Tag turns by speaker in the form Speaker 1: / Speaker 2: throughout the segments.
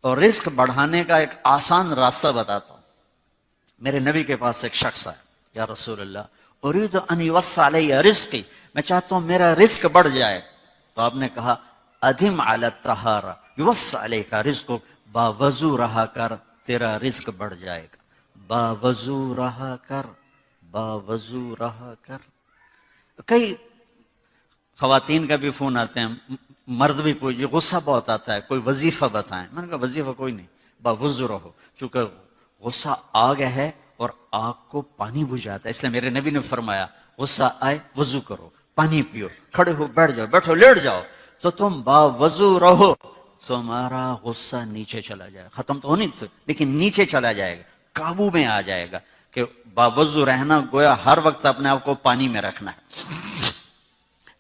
Speaker 1: اور رزق بڑھانے کا ایک آسان راستہ بتاتا ہوں. میرے نبی کے پاس ایک شخص آیا, یا رسول اللہ اريد ان يوسع علی رزقی, میں چاہتا ہوں میرا رزق بڑھ جائے. تو آپ نے کہا ادم علی الطہارہ یوسع علیک رزقک, باوضو رہا کر تیرا رزق بڑھ جائے گا. باوضو رہا کر, باوضو رہا کر. کئی خواتین کا بھی فون آتے ہیں, مرد بھی پوچھے, غصہ بہت آتا ہے, کوئی وظیفہ بتائیں. میں نے کہا وظیفہ کوئی نہیں, باوضو رہو, چونکہ غصہ آگ ہے اور آگ کو پانی بجھاتا ہے. اس لیے میرے نبی نے فرمایا غصہ آئے وضو کرو, پانی پیو, کھڑے ہو بیٹھ جاؤ, بیٹھو لیٹ جاؤ, تو تم باوضو رہو, تمہارا غصہ نیچے چلا جائے گا. ختم تو ہو نہیں سکتا لیکن نیچے چلا جائے گا, قابو میں آ جائے گا. کہ باوضو رہنا گویا ہر وقت اپنے آپ کو پانی میں رکھنا ہے.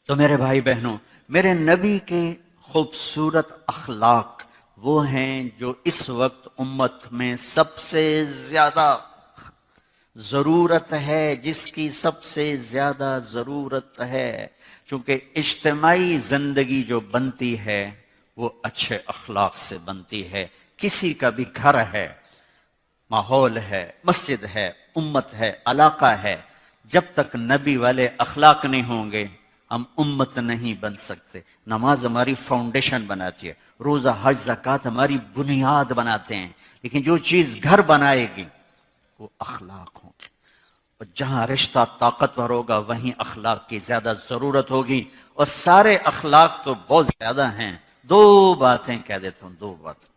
Speaker 1: تو میرے بھائی بہنوں, میرے نبی کے خوبصورت اخلاق وہ ہیں جو اس وقت امت میں سب سے زیادہ ضرورت ہے, جس کی سب سے زیادہ ضرورت ہے. چونکہ اجتماعی زندگی جو بنتی ہے وہ اچھے اخلاق سے بنتی ہے. کسی کا بھی گھر ہے, ماحول ہے, مسجد ہے, امت ہے, علاقہ ہے, جب تک نبی والے اخلاق نہیں ہوں گے ہم امت نہیں بن سکتے. نماز ہماری فاؤنڈیشن بناتی ہے, روزہ حج زکوٰۃ ہماری بنیاد بناتے ہیں, لیکن جو چیز گھر بنائے گی وہ اخلاق ہوں گے. اور جہاں رشتہ طاقتور ہوگا وہیں اخلاق کی زیادہ ضرورت ہوگی. اور سارے اخلاق تو بہت زیادہ ہیں. دو باتیں کہہ دیتا ہوں, دو بات,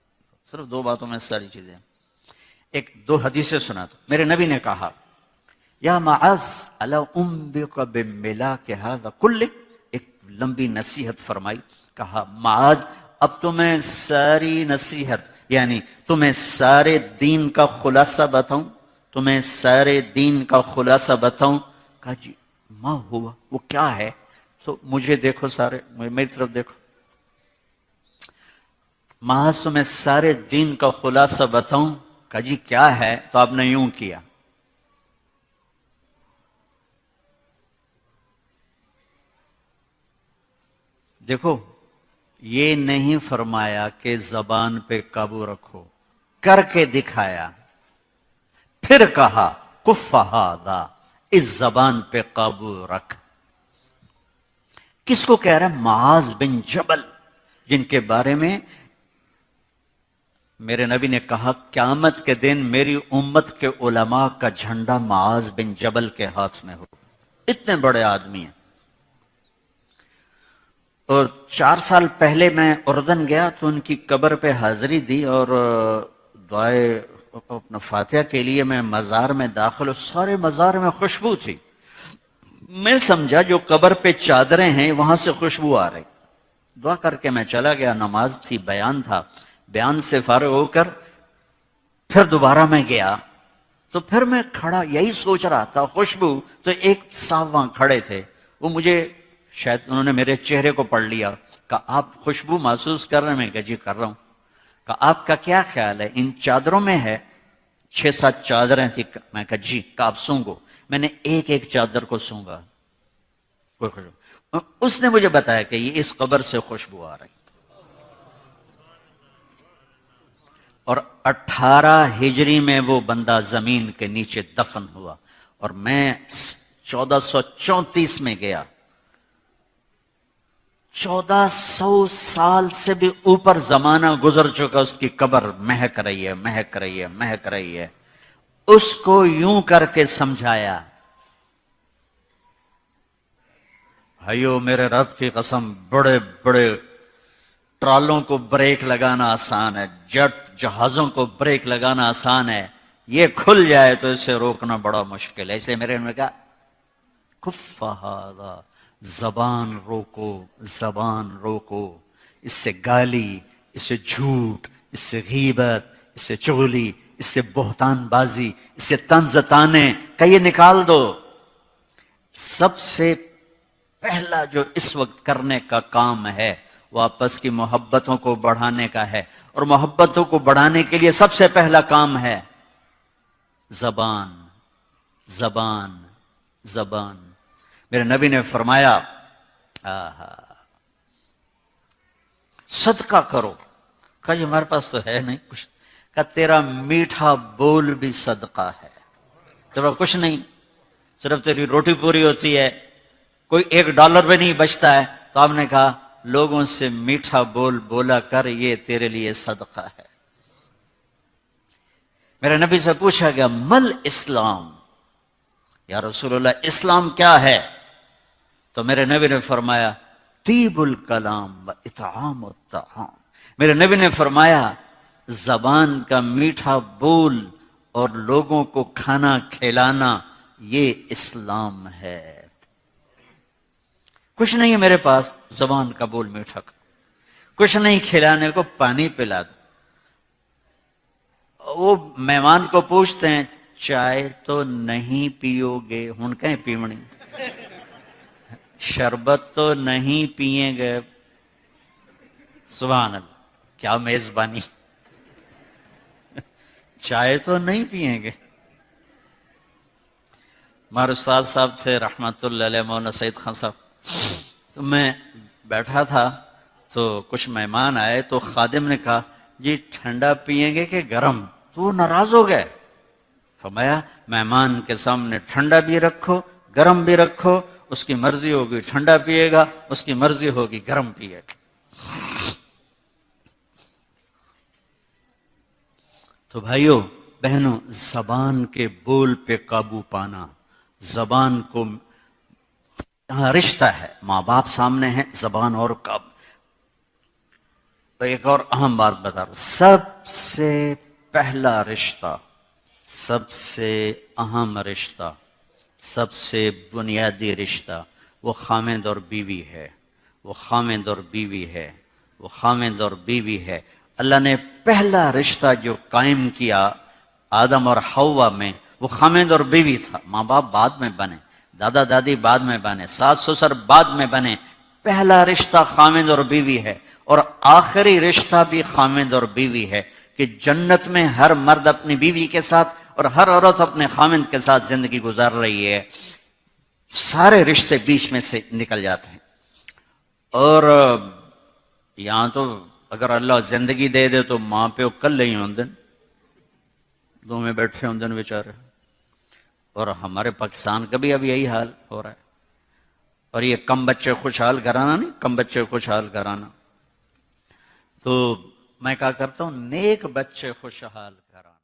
Speaker 1: صرف دو باتوں میں ساری چیزیں. ایک دو حدیثیں سنا دو. میرے نبی نے کہا یا معاذ الا انبئک بملاک ھذا کلہ, ایک لمبی نصیحت فرمائی. کہا معاذ اب تمہیں ساری نصیحت, یعنی تمہیں سارے دین کا خلاصہ بتاؤں, تمہیں سارے دین کا خلاصہ بتاؤں. کہا جی ما ہوا, وہ کیا ہے؟ تو مجھے دیکھو, سارے میری طرف دیکھو. معاذ تمہیں سارے دین کا خلاصہ بتاؤں. کہا جی کیا ہے؟ تو آپ نے یوں کیا, دیکھو یہ نہیں فرمایا کہ زبان پہ قابو رکھو, کر کے دکھایا. پھر کہا کف ھذا, اس زبان پہ قابو رکھ. کس کو کہہ رہا ہے؟ معاذ بن جبل, جن کے بارے میں میرے نبی نے کہا قیامت کے دن میری امت کے علماء کا جھنڈا معاذ بن جبل کے ہاتھ میں ہو. اتنے بڑے آدمی ہیں. اور 4 سال پہلے میں اردن گیا تو ان کی قبر پہ حاضری دی اور دعائے اپنا فاتحہ کے لیے میں مزار میں داخل, سارے مزار میں خوشبو تھی. میں سمجھا جو قبر پہ چادریں ہیں وہاں سے خوشبو آ رہی. دعا کر کے میں چلا گیا, نماز تھی, بیان تھا. بیان سے فارغ ہو کر پھر دوبارہ میں گیا تو پھر میں کھڑا یہی سوچ رہا تھا, خوشبو. تو ایک صاحب وہاں کھڑے تھے, وہ مجھے شاید انہوں نے میرے چہرے کو پڑھ لیا. کہا آپ خوشبو محسوس کر رہے ہیں؟ میں کہا جی کر رہا ہوں. کہا آپ کا کیا خیال ہے ان چادروں میں ہے؟ 6-7 چادریں تھی. میں کہا جی. کہا آپ سونگو. میں نے ایک ایک چادر کو سونگا, کوئی خوشبو. اس نے مجھے بتایا کہ یہ اس قبر سے خوشبو آ رہی. اور 18 ہجری میں وہ بندہ زمین کے نیچے دفن ہوا. اور میں 1434 میں گیا. 1400 سال سے بھی اوپر زمانہ گزر چکا, اس کی قبر مہک رہی ہے, مہک رہی ہے, مہک رہی ہے. اس کو یوں کر کے سمجھایا, بھائیو میرے رب کی قسم, بڑے بڑے ٹرالوں کو بریک لگانا آسان ہے, جٹ جہازوں کو بریک لگانا آسان ہے, یہ کھل جائے تو اسے روکنا بڑا مشکل ہے. اس لیے میرے نے کہا کف ھذا, زبان روکو, زبان روکو. اس سے گالی, اس سے جھوٹ, اس سے غیبت, اس سے چغلی, اس سے بہتان بازی, اس سے طنز طانے کا یہ نکال دو. سب سے پہلا جو اس وقت کرنے کا کام ہے وہ آپس کی محبتوں کو بڑھانے کا ہے. اور محبتوں کو بڑھانے کے لیے سب سے پہلا کام ہے زبان, زبان, زبان. میرے نبی نے فرمایا صدقہ کرو. کہا جی ہمارے پاس تو ہے نہیں کچھ. کہا تیرا میٹھا بول بھی صدقہ ہے. تیرا کچھ نہیں، صرف تیری روٹی پوری ہوتی ہے، کوئی $1 بھی نہیں بچتا ہے. تو آپ نے کہا لوگوں سے میٹھا بول بولا کر، یہ تیرے لیے صدقہ ہے. میرے نبی سے پوچھا گیا مل اسلام، یا رسول اللہ اسلام کیا ہے؟ تو میرے نبی نے فرمایا طیب الکلام و اطعام الطعام. میرے نبی نے فرمایا زبان کا میٹھا بول اور لوگوں کو کھانا کھلانا، یہ اسلام ہے. کچھ نہیں ہے میرے پاس، زبان کا بول میٹھا، کچھ نہیں کھلانے کو، پانی پلا دو. وہ مہمان کو پوچھتے ہیں چائے تو نہیں پیو گے؟ ہن کہیں پیونی. شربت تو نہیں پیئیں گے؟ سبحان اللہ، کیا میزبانی. چائے تو نہیں پئیں گے. ہمارے استاد صاحب تھے رحمت اللہ علیہ، مولانا سعید خان صاحب. تو میں بیٹھا تھا تو کچھ مہمان آئے تو خادم نے کہا جی ٹھنڈا پئیں گے کہ گرم؟ تو وہ ناراض ہو گئے. فرمایا مہمان کے سامنے ٹھنڈا بھی رکھو گرم بھی رکھو، اس کی مرضی ہوگی ٹھنڈا پیے گا، اس کی مرضی ہوگی گرم پیے گا. تو بھائیو بہنوں، زبان کے بول پہ قابو پانا، زبان کو یہاں رشتہ ہے، ماں باپ سامنے ہیں، زبان اور قابو. تو ایک اور اہم بات بتا رہا ہوں، سب سے پہلا رشتہ، سب سے اہم رشتہ، سب سے بنیادی رشتہ وہ خامند اور بیوی ہے. وہ خامند اور بیوی ہے، وہ خامند اور بیوی ہے. اللہ نے پہلا رشتہ جو قائم کیا آدم اور حوا میں، وہ خامند اور بیوی تھا. ماں باپ بعد میں بنے، دادا دادی بعد میں بنے، ساس سسر بعد میں بنے. پہلا رشتہ خامند اور بیوی ہے، اور آخری رشتہ بھی خامند اور بیوی ہے کہ جنت میں ہر مرد اپنی بیوی کے ساتھ اور ہر عورت اپنے خامند کے ساتھ زندگی گزار رہی ہے. سارے رشتے بیچ میں سے نکل جاتے ہیں. اور یہاں تو اگر اللہ زندگی دے دے تو ماں پیو کل ہی ہوں دن دو میں بیٹھے ہوں دن بیچارے. اور ہمارے پاکستان کا بھی اب یہی حال ہو رہا ہے. اور یہ کم بچے خوشحال گھرانا نہیں، کم بچے خوشحال گھرانا. تو میں کہا کرتا ہوں نیک بچے خوشحال گھرانا.